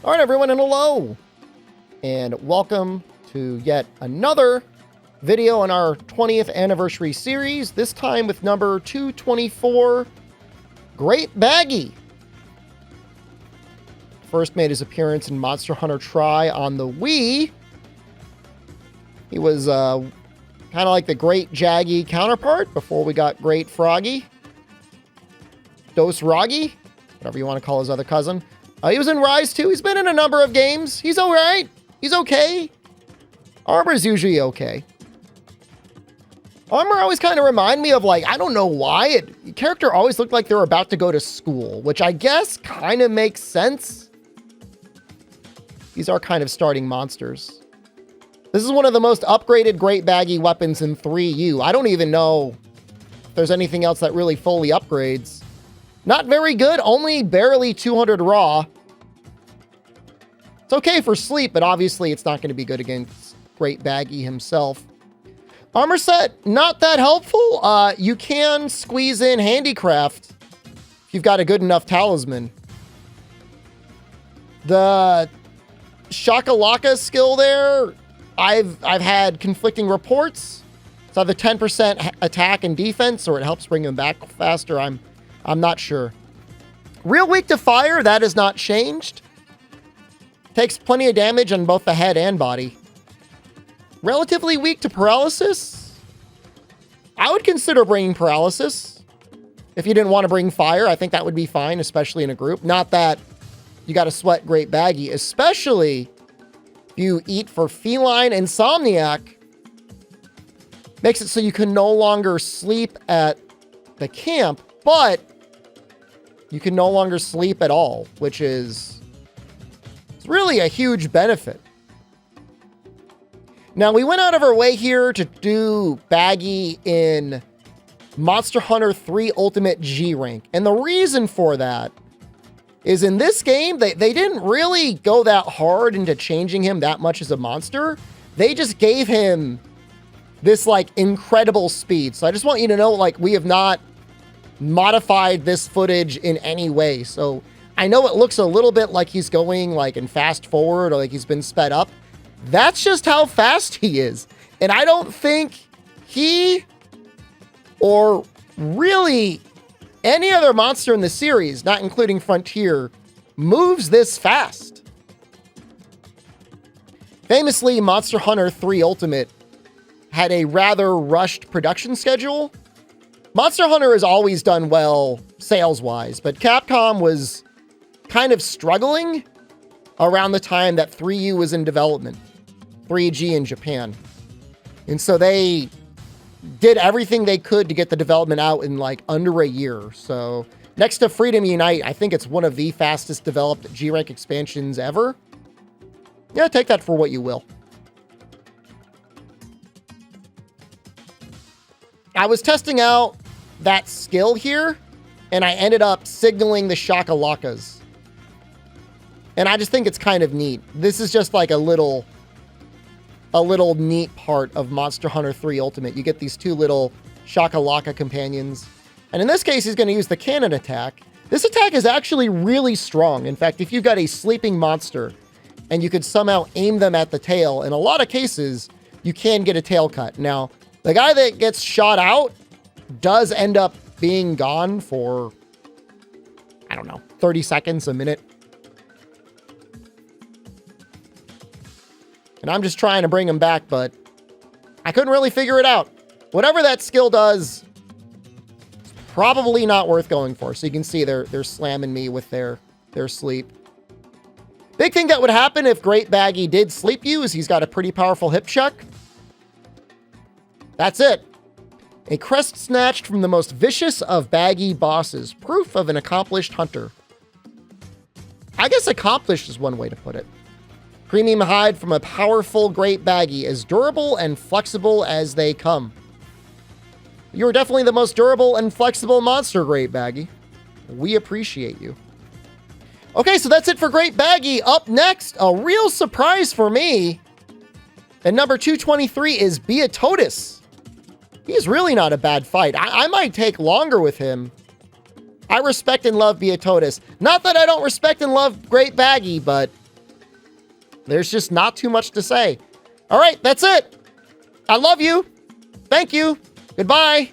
All right, everyone, and hello, and welcome to yet another video on our 20th anniversary series, this time with number 224, Great Baggi. First made his appearance in Monster Hunter Tri on the Wii. He was kind of like the Great Jaggy counterpart before we got Great Froggy. Dosragi, whatever you want to call his other cousin. He was in Rise 2. He's been in a number of games. He's all right. He's okay. Armor's usually okay. Armor always kind of remind me of, like, I don't know why. Character always looked like they were about to go to school, which I guess kind of makes sense. These are kind of starting monsters. This is one of the most upgraded Great Baggi weapons in 3U. I don't even know if there's anything else that really fully upgrades. Not very good, only barely 200 raw. It's okay for sleep, but obviously it's not going to be good against Great Baggi himself. Armor set, not that helpful. You can squeeze in handicraft if you've got a good enough talisman. The Shakalaka skill there, I've had conflicting reports. It's either 10% attack and defense, or it helps bring them back faster. I'm not sure. Real weak to fire, that has not changed. Takes plenty of damage on both the head and body. Relatively weak to paralysis. I would consider bringing paralysis. If you didn't want to bring fire, I think that would be fine, especially in a group. Not that you got to sweat Great Baggi, especially if you eat for feline insomniac. Makes it so you can no longer sleep at the camp, but you can no longer sleep at all, which is really a huge benefit. Now, we went out of our way here to do Baggi in Monster Hunter 3 Ultimate G rank. And the reason for that is in this game, they didn't really go that hard into changing him that much as a monster. They just gave him this, like, incredible speed. So I just want you to know, like, we have not modified this footage in any way. So I know it looks a little bit like he's going like in fast forward or like he's been sped up. That's just how fast he is. And I don't think he or really any other monster in the series, not including Frontier, moves this fast. Famously, Monster Hunter 3 Ultimate had a rather rushed production schedule. Monster Hunter has always done well sales-wise, but Capcom was kind of struggling around the time that 3U was in development, 3G in Japan. And so they did everything they could to get the development out in like under a year. So next to Freedom Unite, I think it's one of the fastest developed G-Rank expansions ever. Yeah, take that for what you will. I was testing out that skill here, and I ended up signaling the Shakalakas. And I just think it's kind of neat. This is just like a little neat part of Monster Hunter 3 Ultimate. You get these two little Shakalaka companions. And in this case, he's going to use the cannon attack. This attack is actually really strong. In fact, if you've got a sleeping monster and you could somehow aim them at the tail, in a lot of cases, you can get a tail cut. Now, the guy that gets shot out does end up being gone for, I don't know, 30 seconds, a minute. And I'm just trying to bring him back, but I couldn't really figure it out. Whatever that skill does, it's probably not worth going for. So you can see they're slamming me with their sleep. Big thing that would happen if Great Baggi did sleep you is he's got a pretty powerful hip check. That's it. A crest snatched from the most vicious of Baggi bosses. Proof of an accomplished hunter. I guess accomplished is one way to put it. Premium hide from a powerful Great Baggi, as durable and flexible as they come. You're definitely the most durable and flexible monster, Great Baggi. We appreciate you. Okay, so that's it for Great Baggi. Up next, a real surprise for me. And number 223 is Beatotus. He's really not a bad fight. I might take longer with him. I respect and love Beatotus. Not that I don't respect and love Great Baggi, but There's just not too much to say. All right, that's it. I love you. Thank you. Goodbye.